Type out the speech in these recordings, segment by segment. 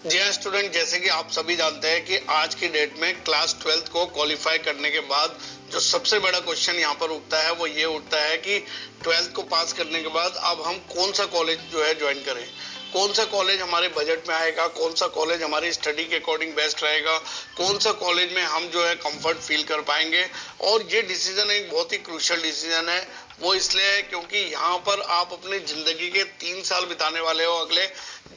जी हाँ स्टूडेंट, जैसे कि आप सभी जानते हैं कि आज की डेट में क्लास 12th को क्वालिफाई करने के बाद जो सबसे बड़ा क्वेश्चन यहाँ पर उठता है वो ये उठता है कि 12th को पास करने के बाद अब हम कौन सा कॉलेज जो है ज्वाइन करें, कौन सा कॉलेज हमारे बजट में आएगा, कौन सा कॉलेज हमारी स्टडी के अकॉर्डिंग बेस्ट रहेगा, कौन सा कॉलेज में हम जो है कंफर्ट फील कर पाएंगे। और ये डिसीजन एक बहुत ही क्रूशियल डिसीजन है। वो इसलिए है क्योंकि यहाँ पर आप अपनी जिंदगी के 3 साल बिताने वाले हो अगले,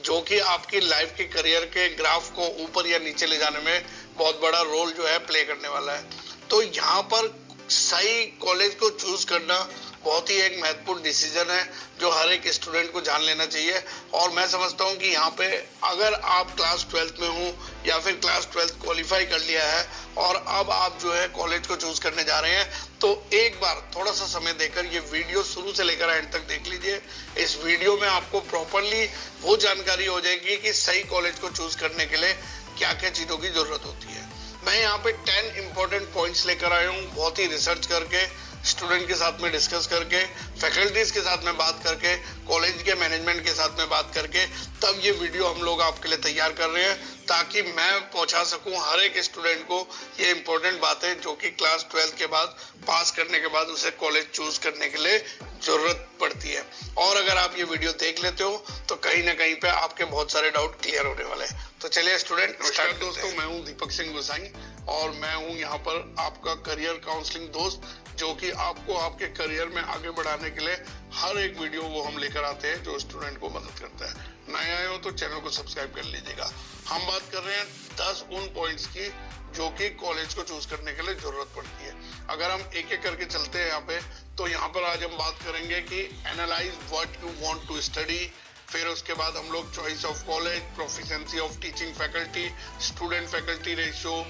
जो कि आपकी लाइफ के करियर के ग्राफ को ऊपर या नीचे ले जाने में बहुत बड़ा रोल जो है प्ले करने वाला है। तो यहाँ पर सही कॉलेज को चूज करना बहुत ही एक महत्वपूर्ण डिसीजन है जो हर एक स्टूडेंट को जान लेना चाहिए। और मैं समझता हूँ कि यहाँ पे अगर आप क्लास 12th में हो या फिर क्लास 12th क्वालिफाई कर लिया है और अब आप जो है कॉलेज को चूज करने जा रहे हैं, तो एक बार थोड़ा सा समय देकर ये वीडियो शुरू से लेकर एंड तक देख लीजिए। इस वीडियो में आपको प्रॉपरली वो जानकारी हो जाएगी कि सही कॉलेज को चूज करने के लिए क्या क्या चीजों की जरूरत होती है। मैं यहाँ पे 10 इंपॉर्टेंट पॉइंट्स लेकर आया हूँ, बहुत ही रिसर्च करके, स्टूडेंट के साथ में डिस्कस करके, फैकल्टीज के साथ में बात करके, कॉलेज के मैनेजमेंट के साथ में बात करके, तब ये वीडियो हम लोग आपके लिए तैयार कर रहे हैं ताकि मैं पहुंचा सकूं हर एक स्टूडेंट को ये इंपॉर्टेंट बातें जो कि क्लास 12th के बाद पास करने के बाद उसे कॉलेज चूज करने के लिए जरूरत पड़ती है। और अगर आप ये वीडियो देख लेते हो तो कहीं ना कहीं पे आपके बहुत सारे डाउट क्लियर होने वाले हैं। तो चलिए स्टूडेंट स्टार्ट। दोस्तों, मैं हूँ दीपक सिंह गोसाई और मैं हूँ यहाँ पर आपका करियर काउंसलिंग दोस्त, जो कि आपको आपके करियर में आगे बढ़ाने के लिए हर एक वीडियो वो हम लेकर आते हैं जो स्टूडेंट को मदद करता है। नए आए हो तो चैनल को सब्सक्राइब कर लीजिएगा। हम बात कर रहे हैं 10 उन पॉइंट्स की जो कि कॉलेज को चूज करने के लिए जरूरत पड़ती है। अगर हम एक एक करके चलते हैं यहाँ पे, तो यहाँ पर आज हम बात करेंगे कि analyse what you want to study, फिर उसके बाद हम लोग choice of college, proficiency of teaching faculty, student faculty ratio,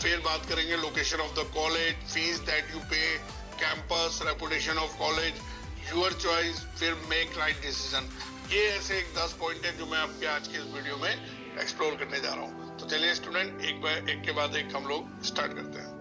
फिर बात करेंगे location of the college, fees that you pay, campus, reputation of college, your choice, फिर मेक राइट डिसीजन। ये ऐसे 10 पॉइंट है जो मैं आपके आज के इस वीडियो में एक्सप्लोर करने जा रहा हूँ। तो चलिए स्टूडेंट, एक के बाद एक हम लोग स्टार्ट करते हैं।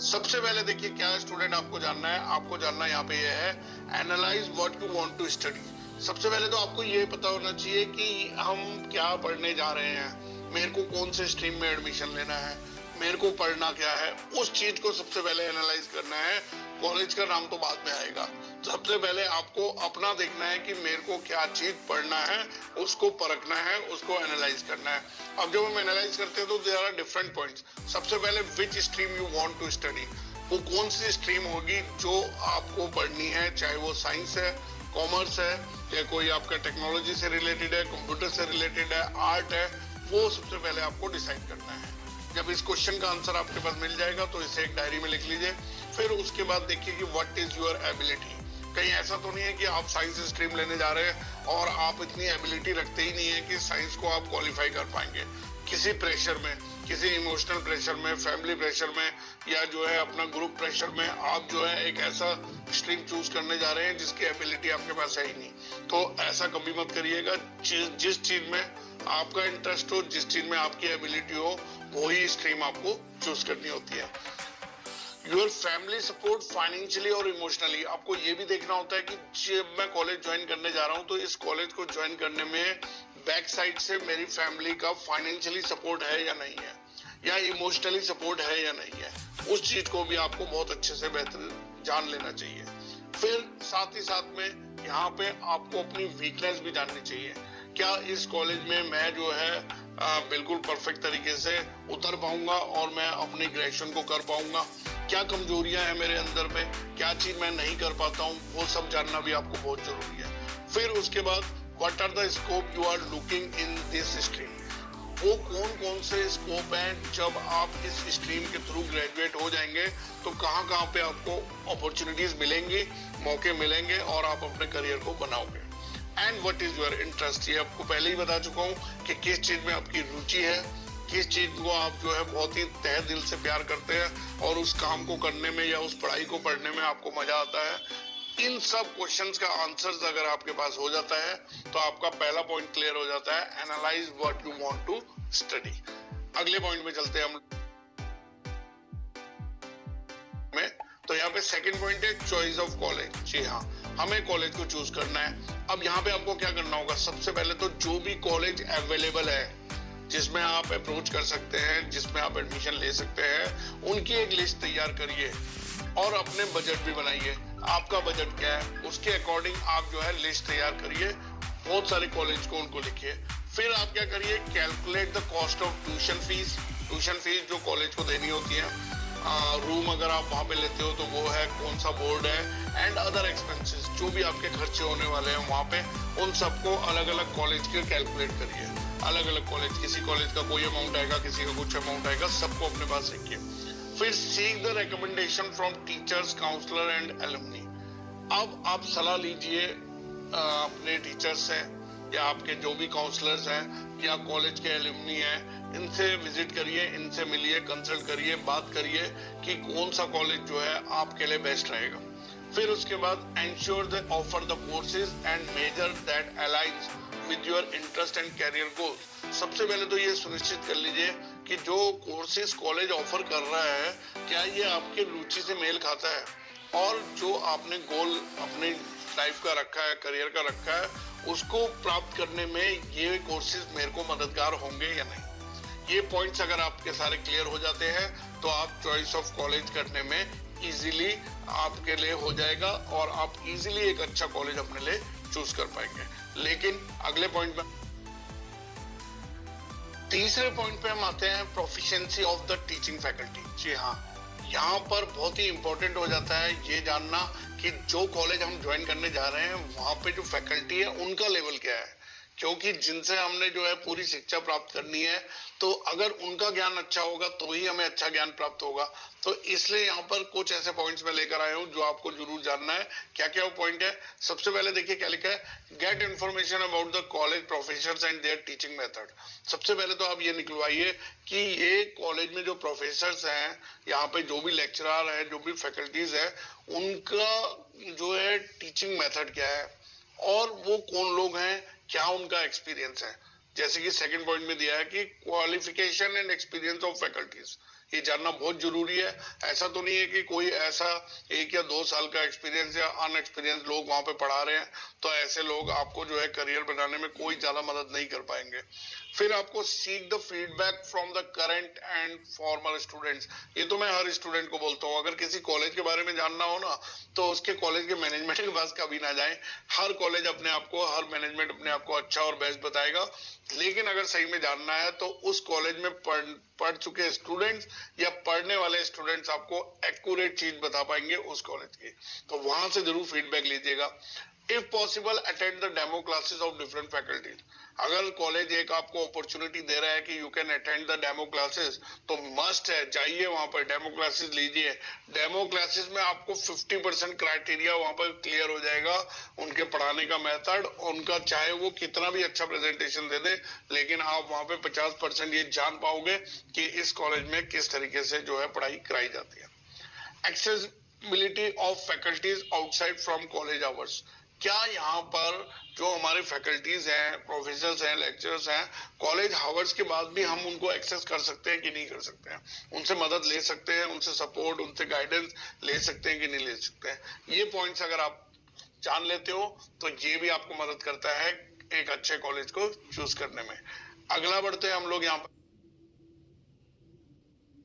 सबसे पहले देखिए क्या स्टूडेंट आपको जानना है। आपको जानना यहाँ पे ये है, analyse what you want to study. सबसे पहले तो आपको ये पता होना चाहिए कि हम क्या पढ़ने जा रहे हैं, मेरे को कौन से स्ट्रीम में एडमिशन लेना है, मेरे को पढ़ना क्या है, उस चीज को सबसे पहले एनालाइज करना है। कॉलेज का नाम तो बाद में आएगा। तो सबसे पहले आपको अपना देखना है कि मेरे को क्या चीज पढ़ना है, उसको परखना है, उसको एनालाइज करना है। अब जब हम एनालाइज करते हैं तो देयर आर डिफरेंट पॉइंट्स। सबसे पहले which stream you want to study, वो कौन सी स्ट्रीम होगी जो आपको पढ़नी है, चाहे वो साइंस है, कॉमर्स है, या कोई आपका टेक्नोलॉजी से रिलेटेड है, कंप्यूटर से रिलेटेड है, आर्ट है, वो सबसे पहले आपको डिसाइड करना है। जब इस क्वेश्चन का आंसर आपके पास मिल जाएगा तो इसे एक डायरी में लिख लीजिए। फिर उसके बाद देखिए कि व्हाट इज योर एबिलिटी। कहीं ऐसा तो नहीं है कि आप साइंस स्ट्रीम लेने जा रहे हैं और आप इतनी एबिलिटी रखते ही नहीं है कि साइंस को आप क्वालिफाई कर पाएंगे। किसी प्रेशर में, किसी इमोशनल प्रेशर में, फैमिली प्रेशर में, या जो है अपना ग्रुप प्रेशर में आप जो है एक ऐसा स्ट्रीम चूज करने जा रहे हैं जिसकी एबिलिटी आपके पास है ही नहीं। तो ऐसा कभी मत करिएगा। जिस चीज में आपका इंटरेस्ट हो, जिस चीज में आपकी एबिलिटी हो, वही स्ट्रीम आपको चूज करनी होती है। योर फैमिली सपोर्ट फाइनेंशियली और इमोशनली, आपको ये भी देखना होता है कि जब मैं कॉलेज ज्वाइन करने जा रहा हूँ तो इस कॉलेज को ज्वाइन करने में बैक साइड से मेरी फैमिली का फाइनेंशियली सपोर्ट है या नहीं है, या इमोशनली सपोर्ट है या नहीं है। उस चीज को भी आपको बहुत अच्छे से बेहतर जान लेना चाहिए। फिर साथ ही साथ में यहाँ पे आपको अपनी वीकनेस भी जाननी चाहिए। क्या इस कॉलेज में मैं जो है बिल्कुल परफेक्ट तरीके से उतर पाऊंगा और मैं अपनी ग्रेजुएशन को कर पाऊंगा, क्या कमजोरियां हैं मेरे अंदर में, क्या चीज मैं नहीं कर पाता हूँ, वो सब जानना भी आपको बहुत जरूरी है। फिर उसके बाद what are the scope you are looking in this stream, वो कौन कौन से स्कोप हैं। जब आप इस स्ट्रीम के थ्रू ग्रेजुएट हो जाएंगे तो कहाँ कहाँ पे आपको अपॉर्चुनिटीज मिलेंगी, मौके मिलेंगे और आप अपने करियर को बनाओगे। And what is your interest, ये आपको पहले ही बता चुका हूँ कि किस चीज में आपकी रुचि है, किस चीज को आप जो है बहुत ही तहे दिल से प्यार करते हैं और उस काम को करने में या उस पढ़ाई को पढ़ने में आपको मजा आता है। इन सब क्वेश्चंस का आंसर्स अगर आपके पास हो जाता है तो आपका पहला पॉइंट क्लियर हो जाता है, analyse what you want to study. अगले पॉइंट में चलते हैं हम। तो यहाँ पे सेकंड पॉइंट है चॉइस ऑफ कॉलेज। जी हाँ, हमें कॉलेज को चूज करना है। अब यहाँ पे आपको क्या करना होगा, सबसे पहले तो जो भी कॉलेज अवेलेबल है जिसमें आप अप्रोच कर सकते हैं, जिसमें आप एडमिशन ले सकते हैं, उनकी एक लिस्ट तैयार करिए और अपने बजट भी बनाइए। आपका बजट क्या है उसके अकॉर्डिंग आप जो है लिस्ट तैयार करिए, बहुत सारे कॉलेज को उनको लिखिए। फिर आप क्या करिए, calculate the cost of tuition fees. Tuition fees जो कॉलेज को देनी होती है, रूम अगर आप वहां पे लेते हो तो वो है, कौन सा बोर्ड है, एंड अदर एक्सपेंसेस जो भी आपके खर्चे होने वाले हैं वहां पे, उन सबको अलग अलग कॉलेज के कैलकुलेट करिए। अलग अलग कॉलेज, किसी कॉलेज का कोई अमाउंट आएगा, किसी का कुछ अमाउंट आएगा, सबको अपने पास रखिए। फिर seek the recommendation from teachers, counsellor and alumni. अब आप सलाह लीजिए अपने टीचर्स से या आपके जो भी काउंसलर्स हैं या कॉलेज के एलुमनी हैं, इनसे विजिट करिए, इनसे मिलिए, कंसल्ट करिए, बात करिए कि कौन सा कॉलेज जो है आपके लिए बेस्ट रहेगा। फिर उसके बाद ensure the offer the courses and major that aligns with your interest and career goals. सबसे पहले तो ये सुनिश्चित कर लीजिए कि जो कोर्सेज कॉलेज ऑफर कर रहा है क्या ये आपके रुचि से मेल खाता है, और जो आपने गोल अपनी लाइफ का रखा है, करियर का रखा है, उसको प्राप्त करने में ये कोर्सेज मेरे को मददगार होंगे या नहीं। ये पॉइंट्स अगर आपके सारे क्लियर हो जाते हैं तो आप चॉइस ऑफ कॉलेज करने में इजीली आपके लिए हो जाएगा और आप इजीली एक अच्छा कॉलेज अपने लिए चूज कर पाएंगे। लेकिन अगले पॉइंट में, तीसरे पॉइंट पे हम आते हैं, proficiency of the teaching faculty. जी हाँ, यहाँ पर बहुत ही इंपॉर्टेंट हो जाता है ये जानना कि जो कॉलेज हम ज्वाइन करने जा रहे हैं वहां पे जो फैकल्टी है उनका लेवल क्या है, क्योंकि जिनसे हमने जो है पूरी शिक्षा प्राप्त करनी है, तो अगर उनका ज्ञान अच्छा होगा तो ही हमें अच्छा ज्ञान प्राप्त होगा। तो इसलिए यहाँ पर कुछ ऐसे पॉइंट्स मैं लेकर आया हूँ जो आपको जरूर जानना है। क्या क्या वो पॉइंट है, सबसे पहले देखिए क्या लिखा है, get information about the college professors and there teaching method. सबसे पहले तो आप ये निकलवाइए कि ये कॉलेज में जो प्रोफेसर्स हैं, यहाँ पे जो भी लेक्चरर है, जो भी फैकल्टीज है, उनका जो है टीचिंग मेथड क्या है और वो कौन लोग हैं, क्या उनका एक्सपीरियंस है। जैसे कि सेकंड पॉइंट में दिया है कि qualification and experience of faculties, ये जानना बहुत जरूरी है। ऐसा तो नहीं है कि कोई ऐसा 1 या 2 साल का एक्सपीरियंस या अनएक्सपीरियंस लोग वहां पे पढ़ा रहे हैं, तो ऐसे लोग आपको जो है करियर बनाने में कोई ज्यादा मदद नहीं कर पाएंगे। फिर आपको seek the feedback from the current and farmer students. ये तो मैं हर स्टूडेंट को बोलता हूँ, अगर किसी कॉलेज के बारे में जानना हो ना तो उसके कॉलेज के मैनेजमेंट के पास कभी ना जाए। हर कॉलेज अपने आप को, हर मैनेजमेंट अपने आप को अच्छा और बेस्ट बताएगा, लेकिन अगर सही में जानना है तो उस कॉलेज में पढ़ चुके स्टूडेंट्स या पढ़ने वाले स्टूडेंट्स आपको एक्यूरेट चीज बता पाएंगे उस कॉलेज की, तो वहां से जरूर फीडबैक लीजिएगा। If possible attend the demo classes of different faculties. अगर कॉलेज एक आपको अपॉर्चुनिटी दे रहा है कि you can attend the demo classes, तो मस्ट है जाइए वहां पर, डेमो क्लासेस लीजिए। डेमो क्लासेस में आपको 50% क्राइटेरिया वहां पर क्लियर हो जाएगा उनके पढ़ाने का मेथड, उनका चाहे वो कितना भी अच्छा प्रेजेंटेशन दे दे, लेकिन आप वहां पे 50% ये जान पाओगे कि इस कॉलेज में किस तरीके से जो है पढ़ाई कराई जाती है। Accessibility of faculties outside from college hours. क्या यहाँ पर जो हमारे फैकल्टीज हैं, प्रोफेसर्स हैं, लेक्चरर्स हैं, कॉलेज आवर्स के बाद भी हम उनको एक्सेस कर सकते हैं कि नहीं कर सकते हैं, उनसे मदद ले सकते हैं, उनसे सपोर्ट, उनसे गाइडेंस ले सकते हैं कि नहीं ले सकते हैं। ये पॉइंट्स अगर आप जान लेते हो तो ये भी आपको मदद करता है एक अच्छे कॉलेज को चूज करने में। अगला बढ़ते हैं हम लोग यहाँ पर,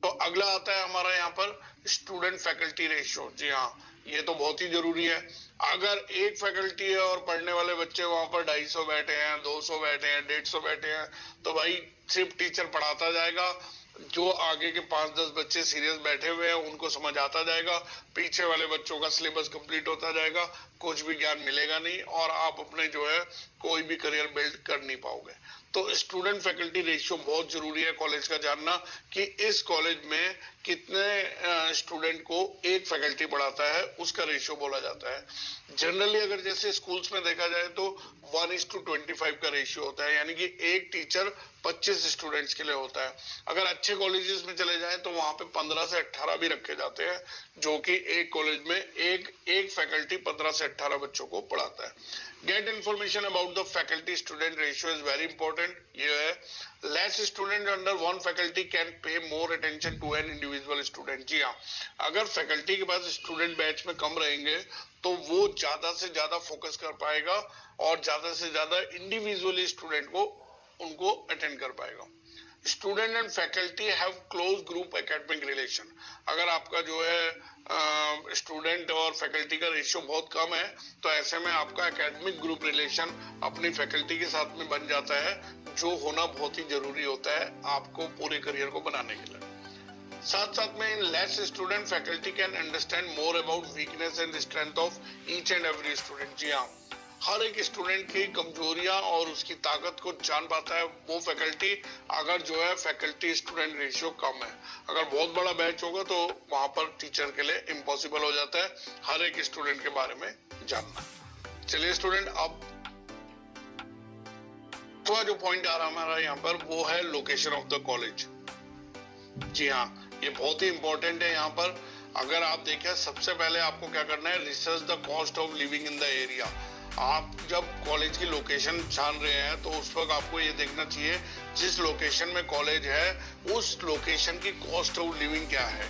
तो अगला आता है हमारा यहाँ पर स्टूडेंट फैकल्टी रेशियो। जी हाँ, ये तो बहुत ही जरूरी है। अगर एक फैकल्टी है और पढ़ने वाले बच्चे वहां पर 250 बैठे हैं, 200 बैठे हैं, 150 बैठे हैं, तो भाई सिर्फ टीचर पढ़ाता जाएगा, जो आगे के 5-10 बच्चे सीरियस बैठे हुए हैं उनको समझ आता जाएगा, पीछे वाले बच्चों का सिलेबस कंप्लीट होता जाएगा, कुछ भी ज्ञान मिलेगा नहीं और आप अपने जो है कोई भी करियर बिल्ड कर नहीं पाओगे। तो स्टूडेंट फैकल्टी रेशियो बहुत जरूरी है कॉलेज का जानना कि इस कॉलेज में कितने स्टूडेंट को एक फैकल्टी पढ़ाता है, उसका रेशियो बोला जाता है। जनरली अगर जैसे स्कूल्स में देखा जाए तो 1:25 का रेशियो होता है, यानी कि एक टीचर 25 स्टूडेंट्स के लिए होता है। अगर अच्छे कॉलेजेस में चले जाएं तो वहां पे 15 से 18 भी रखे जाते हैं, जो कि एक कॉलेज में एक फैकल्टी 15 से 18 बच्चों को पढ़ाता है। Get information about the faculty student ratio is very important. ये है, less student under one faculty can pay more attention to an individual student. जी हाँ, अगर फैकल्टी के पास स्टूडेंट बैच में कम रहेंगे तो वो ज्यादा से ज्यादा फोकस कर पाएगा और ज्यादा से ज्यादा इंडिविजुअली स्टूडेंट को उनको अटेंड कर पाएगा। Student and faculty have close group academic relation. अगर आपका जो है स्टूडेंट और फैकल्टी का रेशियो बहुत कम है तो ऐसे में आपका एकेडमिक ग्रुप रिलेशन अपनी फैकल्टी के साथ में बन जाता है, जो होना बहुत ही जरूरी होता है आपको पूरे करियर को बनाने के लिए। साथ साथ में in less student faculty can understand more about weakness and strength of each and every student. जी हाँ, हर एक स्टूडेंट की कमजोरियां और उसकी ताकत को जान पाता है वो फैकल्टी, अगर जो है फैकल्टी स्टूडेंट रेशियो कम है। अगर बहुत बड़ा बैच होगा तो वहां पर टीचर के लिए इम्पॉसिबल हो जाता है हर एक स्टूडेंट के बारे में जानना। चलिए स्टूडेंट, अब तो जो पॉइंट आ रहा है हमारा यहाँ पर वो है लोकेशन ऑफ द कॉलेज। जी हाँ, ये बहुत ही इंपॉर्टेंट है। यहाँ पर अगर आप देखें, सबसे पहले आपको क्या करना है, research the cost of living in the area. आप जब कॉलेज की लोकेशन जान रहे हैं तो उस वक्त आपको ये देखना चाहिए जिस लोकेशन में कॉलेज है उस लोकेशन की कॉस्ट ऑफ लिविंग क्या है,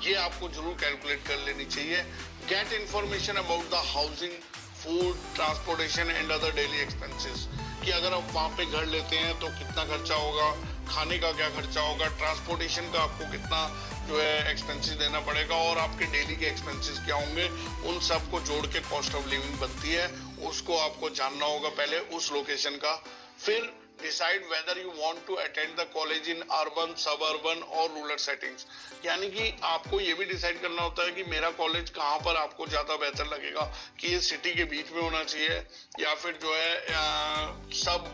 ये आपको जरूर कैलकुलेट कर लेनी चाहिए। Get information about the housing, food, transportation and other daily expenses, कि अगर आप वहां पे घर लेते हैं तो कितना खर्चा होगा, खाने का क्या खर्चा होगा, ट्रांसपोर्टेशन का आपको कितना जो है एक्सपेंसेस देना पड़ेगा और आपके डेली के एक्सपेंसेस क्या होंगे, उन सब को जोड़ के कॉस्ट ऑफ लिविंग बनती है। उसको आपको जानना होगा पहले उस लोकेशन का। फिर decide whether you want to attend the college in urban, suburban और रूरल सेटिंग्स, यानी कि आपको ये भी डिसाइड करना होता है कि मेरा कॉलेज कहाँ पर आपको ज्यादा बेहतर लगेगा, कि ये सिटी के बीच में होना चाहिए या फिर जो है सब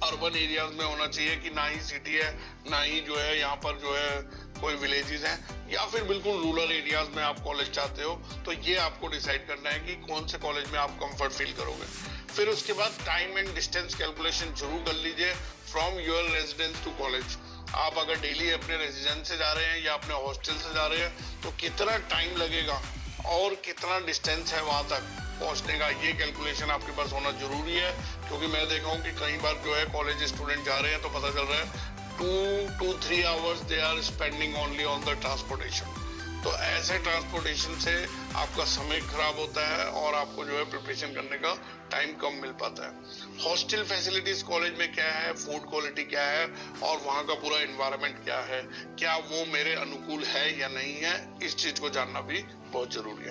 अर्बन एरियाज में होना चाहिए, कि ना ही सिटी है ना ही जो है यहाँ पर जो है कोई विलेजेस हैं, या फिर बिल्कुल रूरल एरियाज में आप कॉलेज चाहते हो। तो ये आपको डिसाइड करना है कि कौन से कॉलेज में आप कंफर्ट फील करोगे। फिर उसके बाद टाइम एंड डिस्टेंस कैलकुलेशन जरूर कर लीजिए from your residence to college. आप अगर डेली अपने रेजिडेंस से जा रहे हैं या अपने हॉस्टल से जा रहे हैं तो कितना टाइम लगेगा और कितना डिस्टेंस है वहां तक पहुंचने का, ये कैलकुलेशन आपके पास होना जरूरी है। क्योंकि मैं देखा हूँ कि कई बार जो है कॉलेज स्टूडेंट जा रहे हैं तो पता चल रहा है 2 to 3 hours they are spending only on the transportation। तो ऐसे ट्रांसपोर्टेशन से आपका समय खराब होता है और आपको जो है प्रिपरेशन करने का टाइम कम मिल पाता है। हॉस्टल फैसिलिटीज कॉलेज में क्या है, फूड क्वालिटी क्या है और वहाँ का पूरा एनवायरनमेंट क्या है, क्या वो मेरे अनुकूल है या नहीं है, इस चीज को जानना भी बहुत जरूरी है।